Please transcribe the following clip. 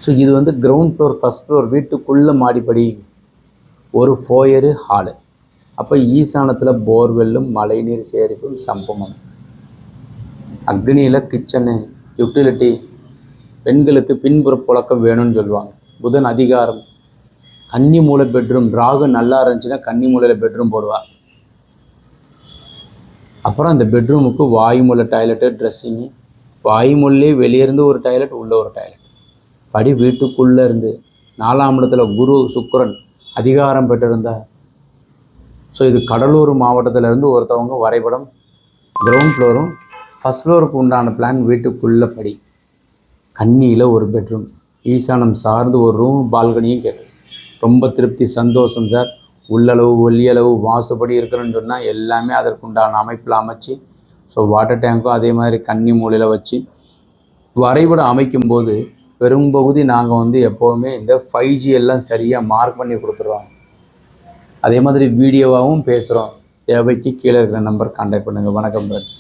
So இது வந்து ground floor, first floor, வீட்டுக்குள்ளே மாடிப்படி, ஒரு ஃபோயரு, ஹாலு. அப்போ ஈசானத்தில் போர்வெல்லும் மழைநீர் சேரிப்பும் சம்பமும். அக்னியில் கிச்சனு, யூட்டிலிட்டி, பெண்களுக்கு பின்புற புழக்கம் வேணும்னு சொல்லுவாங்க. புதன் அதிகாரம், கன்னி மூலை பெட்ரூம், ராகு நல்லா இருந்துச்சுன்னா கன்னி மூலையில் பெட்ரூம் போடுவாள். அப்புறம் அந்த பெட்ரூமுக்கு வாயுமூலை டாய்லெட்டு, ட்ரெஸ்ஸிங்கு, வாயுமூலையே வெளியேருந்து ஒரு டாய்லெட், உள்ளே ஒரு டாய்லெட். படி வீட்டுக்குள்ளே இருந்து 4ஆம் இடத்துல குரு சுக்கிரன் அதிகாரம் பெற்றிருந்தார். ஸோ இது கடலூர் மாவட்டத்திலேருந்து ஒருத்தவங்க வரைபடம், கிரவுண்ட் ஃப்ளோரும் ஃபஸ்ட் ஃப்ளோருக்கு உண்டான பிளான், வீட்டுக்குள்ளே படி, கன்னியில் ஒரு பெட்ரூம், ஈசானம் சார்ந்து ஒரு ரூம், பால்கனியும் கேட்டு ரொம்ப திருப்தி, சந்தோஷம் சார். உள்ளளவு ஒல்லியளவு வாசுபடி இருக்கிறேன்னு சொன்னால் எல்லாமே அதற்குண்டான அமைப்பில் அமைச்சு, ஸோ வாட்டர் டேங்க்கும் அதே மாதிரி கன்னி மூலையில் வச்சு வரைபடம் அமைக்கும்போது பெரும்பகுதி நாங்கள் வந்து எப்போவுமே இந்த 5G எல்லாம் சரியாக மார்க் பண்ணி கொடுத்துருவாங்க. அதே மாதிரி வீடியோவாகவும் பேசுகிறோம். தேவைக்கு கீழே இருக்கிற நம்பர் கான்டாக்ட் பண்ணுங்கள். வணக்கம் ஃப்ரெண்ட்ஸ்.